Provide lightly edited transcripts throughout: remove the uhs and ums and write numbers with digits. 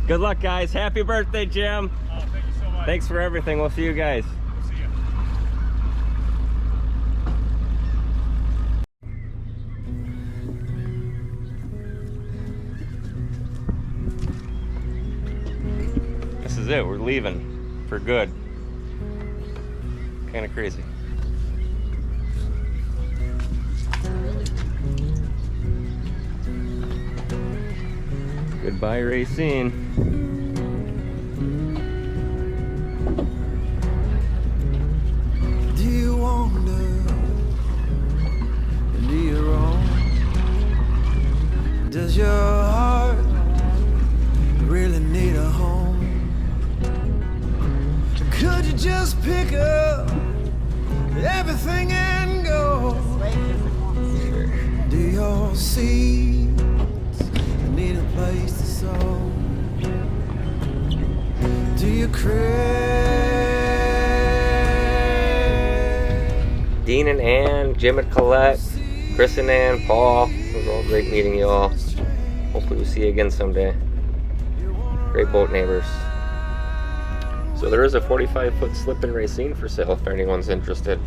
Good luck, guys. Happy birthday, Jim. Oh, thank you so much. Thanks for everything. We'll see you guys. We'll see you. This is it. We're leaving for good. Kind of crazy. Goodbye, Racine. Do you wonder? Do you wrong? Does your heart really need a home? Could you just pick up everything and go? Do your seeds need a place to sow? Do you crave? Dean and Ann, Jim and Colette, Chris and Ann, Paul. It was all great meeting you all. Hopefully we'll see you again someday. Great boat neighbors. So there is a 45-foot slip in Racine for sale if anyone's interested.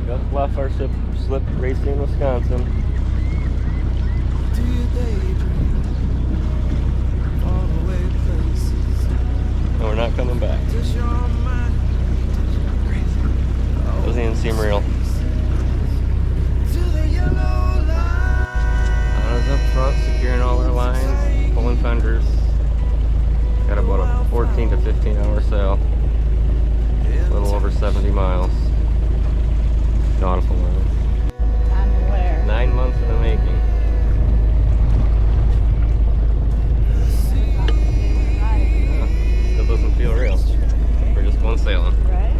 Just left our slip Racine, Wisconsin. Do you daydream all the way places? And we're not coming back. Does your mind Doesn't even seem real. to the yellow line? Anna's up front, securing all our lines, pulling fenders. Got about a 14 to 15 hour sail. A little over 70 miles. Nautical miles. On where? 9 months in the making. Yeah, still doesn't feel real. We're just going sailing. Right?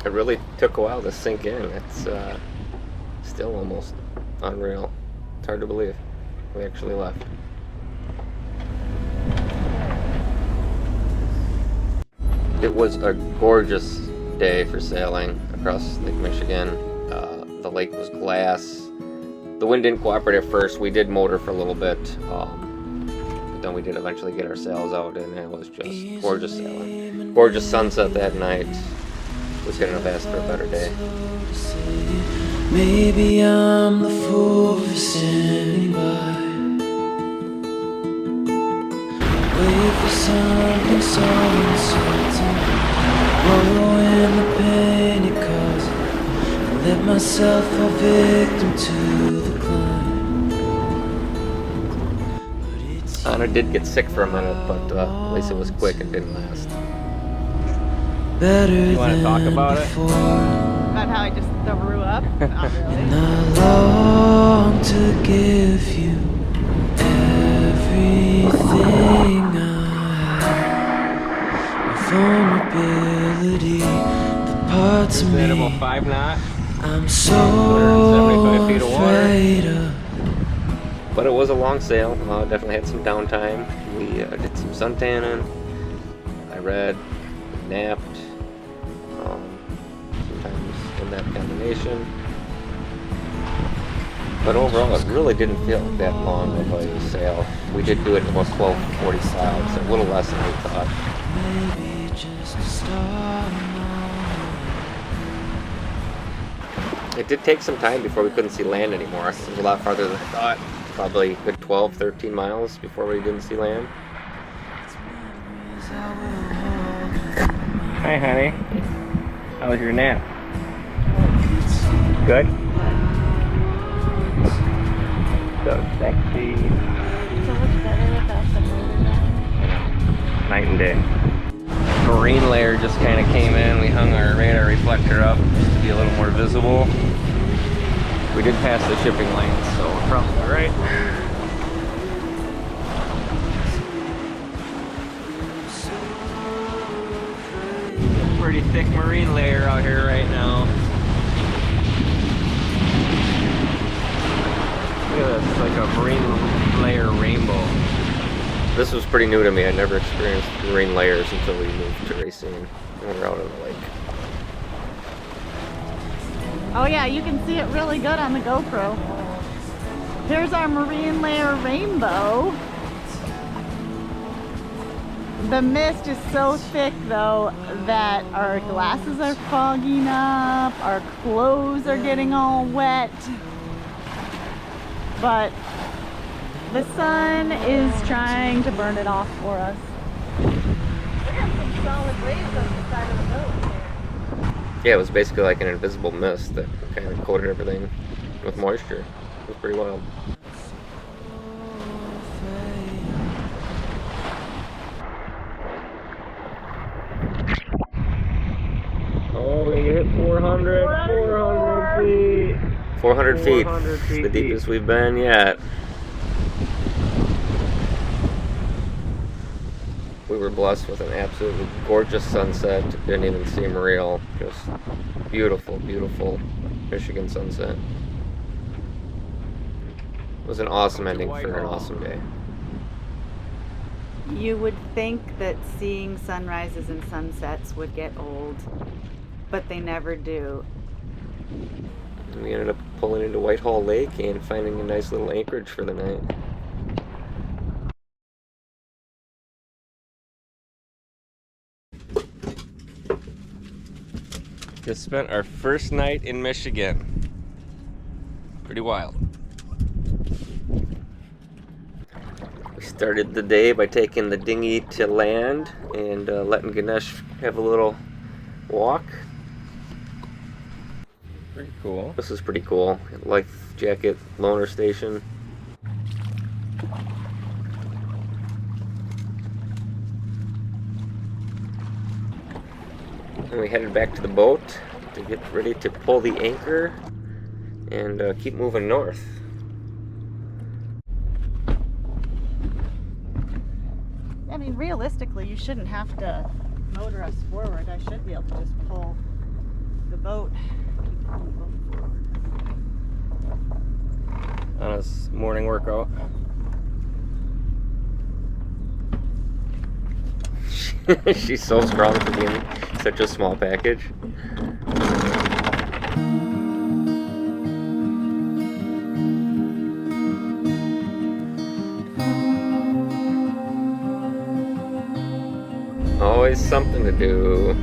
It really took a while to sink in. It's still almost unreal. It's hard to believe we actually left. It was a gorgeous day for sailing across Lake Michigan. The lake was glass. The wind didn't cooperate at first. We did motor for a little bit, but then we did eventually get our sails out, and it was just gorgeous sailing. Gorgeous sunset that night. We couldn't have asked for a better day. Maybe I'm the fool for standing by. Wait for something so uncertain. Wallow in the pain it causes, and let myself fall victim to the climb. Anna did get sick for a minute, but at least it was quick and didn't last. Better You want to talk than about it? before. About how I just threw up? Not really. And I long to give you everything I have. Vulnerability, the parts of Is that me about 5 knot? I'm so 175 feet of water. afraid of. But it was a long sail. Definitely had some downtime. We did some sun tanning. I read, napped. Sometimes in that combination. But overall, it really didn't feel that long of a sail. We did do it in about 12:45, so a little less than we thought. Maybe just a star. It did take some time before we couldn't see land anymore. It was a lot farther than I thought. Probably a good 12, 13 miles before we didn't see land. Hi, honey. How was your nap? Good? So sexy. So much better without the moving on. Night and day. Marine layer just kind of came in. We hung our radar reflector up just to be a little more visible. We did pass the shipping lanes, so we're probably all right. Pretty thick marine layer out here right now. Look at this, it's like a marine layer rainbow. This was pretty new to me. I never experienced marine layers until we moved to Racine and we're out on the lake. Oh yeah, you can see it really good on the GoPro. Here's our marine layer rainbow. The mist is so thick though that our glasses are fogging up, our clothes are getting all wet. But the sun is trying to burn it off for us. Look at some solid waves on the side of the boat here. Yeah, it was basically like an invisible mist that kind of coated everything with moisture. It was pretty wild. Oh, we hit 400 feet. 400 feet. It's the deepest we've been yet. We were blessed with an absolutely gorgeous sunset. Didn't even seem real. Just beautiful, beautiful Michigan sunset. It was an awesome ending for an awesome day. You would think that seeing sunrises and sunsets would get old, but they never do. We ended up pulling into Whitehall Lake and finding a nice little anchorage for the night. Just spent our first night in Michigan. Pretty wild. We started the day by taking the dinghy to land and letting Ganesh have a little walk. Pretty cool. This is pretty cool. Life jacket loaner station. And we headed back to the boat to get ready to pull the anchor and keep moving north. I mean, realistically, you shouldn't have to motor us forward. I should be able to just pull the boat. Keep pulling the boat forward. On his morning workout. She's so strong for being such a small package. Always something to do.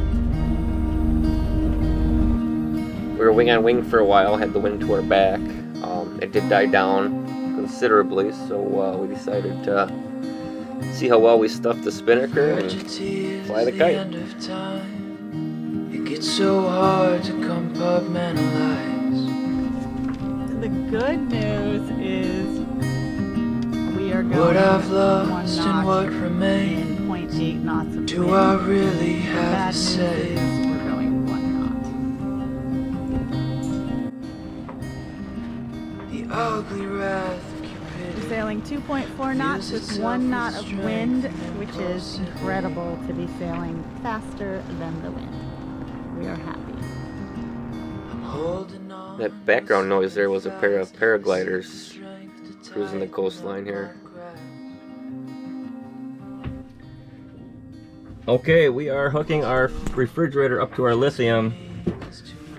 We were wing on wing for a while, had the wind to our back. It did die down considerably, so we decided to see how well we stuffed the spinnaker and fly the kite. It gets so hard to compartmentalize. The good news is we are going What I've 1 lost knot and what remains. in 0.8 knots of Do wind. I really The have bad to news say? is we're going 1 knot. The ugly wrath of We're Cupid. sailing 2.4 knots with 1 knot of wind, which is incredible to be sailing faster than the wind. We are happy. I'm holding on. That background noise there was a pair of paragliders cruising the coastline here. Okay, we are hooking our refrigerator up to our lithium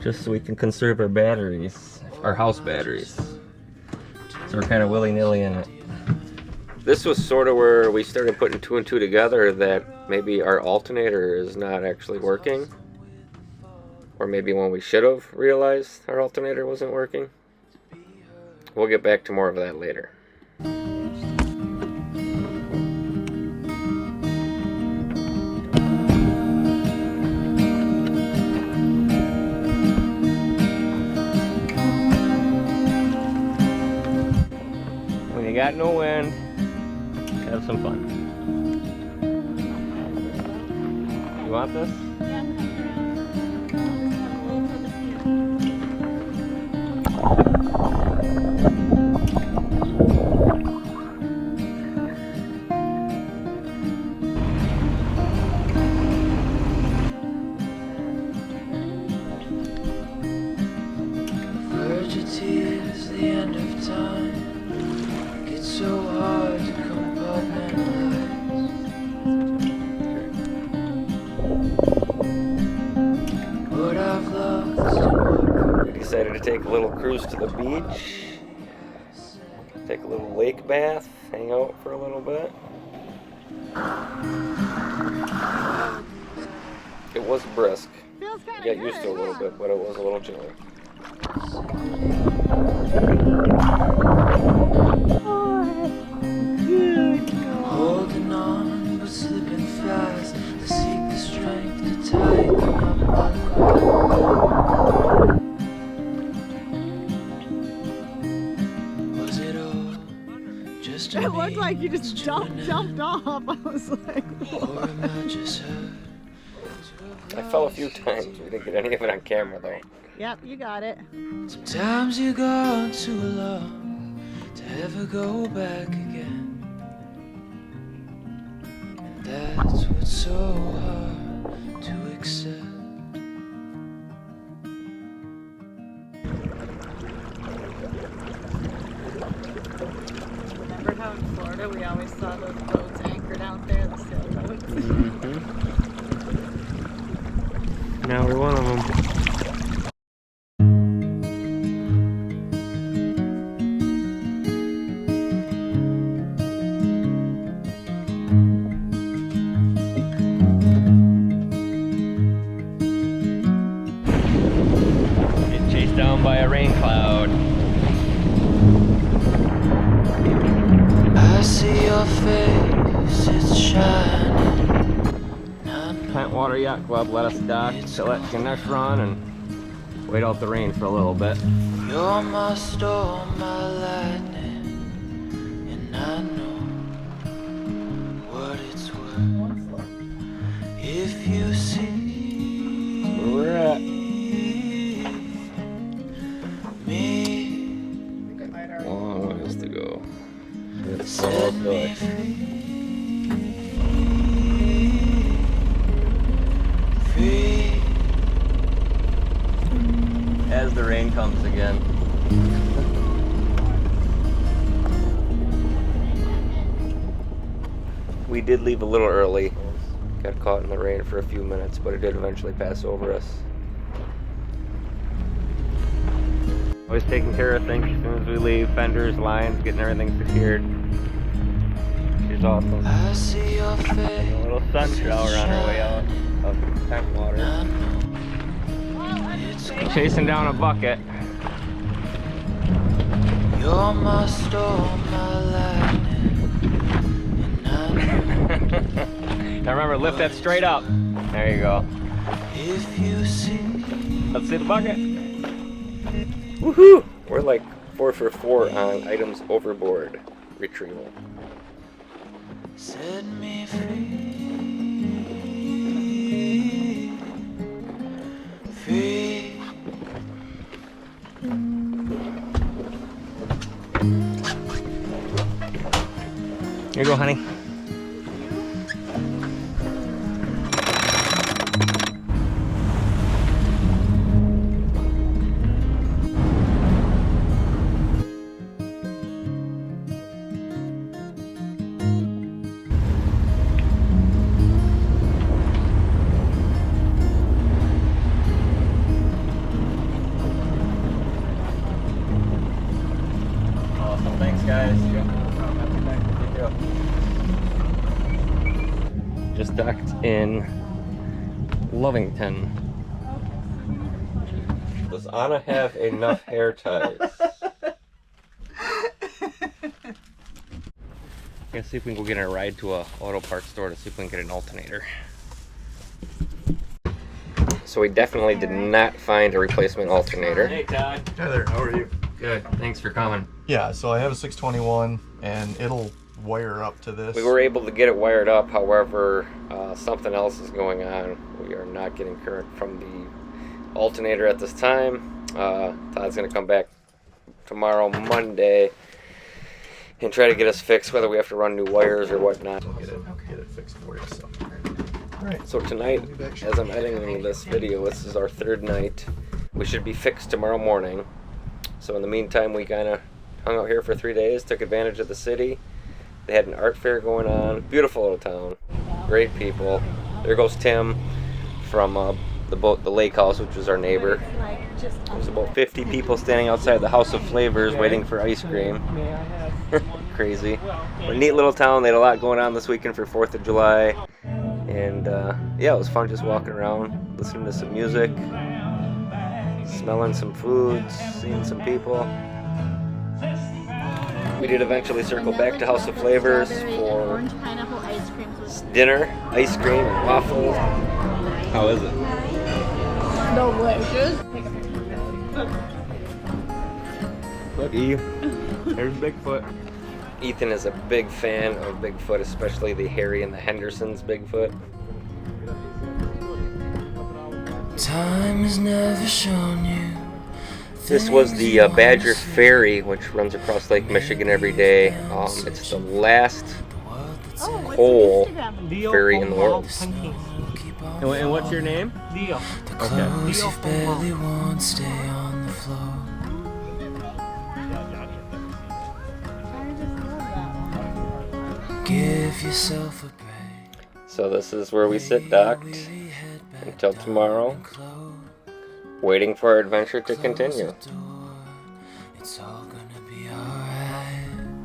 just so we can conserve our batteries, our house batteries. So we're kind of willy-nilly in it. This was sort of where we started putting 2 and 2 together that maybe our alternator is not actually working. Or maybe when we should have realized our alternator wasn't working. We'll get back to more of that later. When you got no wind, have some fun. You want this? Verge of tears, the end of time. It's so hard to compartmentalize. What I've lost and what We decided take a little cruise to the beach, take a little lake bath, hang out for a little bit. It was brisk. Feels kind of Got used to it a little bit, but it was a little chilly. Holding on, but slipping fast. To seek the strength to tighten up my grasp. Was it all just a It looked like you just means to an jumped off. I was like, end? Or am I just hurt? I fell a few times. We didn't get any of it on camera though. yep, you got it. Sometimes you gone too long to ever go back again. And that's what's so hard to accept. Remember how in Florida we always saw those boats anchored out there, the sailboats? Now we're one of them. Get chased down by a rain cloud. I see your face, it's shining. Plant Water Yacht Club let us dock to let Ganesh run and wait out the rain for a little bit. You're my storm, my lightning, and I know what it's worth. If you see Where we're at. me, Long ways to go. It's set almost me done. free. As the rain comes again. We did leave a little early. Got caught in the rain for a few minutes, but it did eventually pass over us. Always taking care of things as soon as we leave. Fenders, lines, getting everything secured. She's awesome. I see your A face. little sun shower on our way out of Plant Water. I know it's Chasing down a bucket. You're my storm, my lightning, and I know Now remember, lift that straight up. There you go. if you see Let's see the bucket. Woohoo! We're like 4 for 4 on items overboard retrieval. set me free, free. Here you go, honey. Awesome, thanks guys. Just docked in Ludington. Does Anna have enough hair ties? Gonna see if we can go get a ride to a auto parts store to see if we can get an alternator. So we definitely did not find a replacement alternator. Hey Todd. Hi there, how are you? Good. Thanks for coming. Yeah, so I have a 621 and it'll wire up to this. We were able to get it wired up, however, something else is going on. We are not getting current from the alternator at this time. Todd's going to come back tomorrow, Monday, and try to get us fixed, whether we have to run new wires or whatnot. I'll get it fixed for you. So. All right. So tonight, as I'm editing this video, this is our third night. We should be fixed tomorrow morning. So in the meantime, we kind of hung out here for 3 days, took advantage of the city. They had an art fair going on. Beautiful little town. Great people. There goes Tim from the lake house, which was our neighbor. There's about 50 people standing outside the House of Flavors waiting for ice cream. Crazy. But a neat little town. They had a lot going on this weekend for 4th of July. And yeah, it was fun just walking around, listening to some music, smelling some foods, seeing some people. We did eventually circle back to House of Flavors for dinner, ice cream, and waffles. How is it? Delicious. There's Bigfoot. Ethan is a big fan of Bigfoot, especially the Harry and the Hendersons Bigfoot. Time has never shown you. This was the Badger Ferry, which runs across Lake Michigan every day. It's the last coal ferry in the world. And what's your name? The clothes you barely worn stay on the floor. Give yourself a break. So this is where we sit docked until tomorrow, waiting for our adventure to continue. It's all gonna be alright.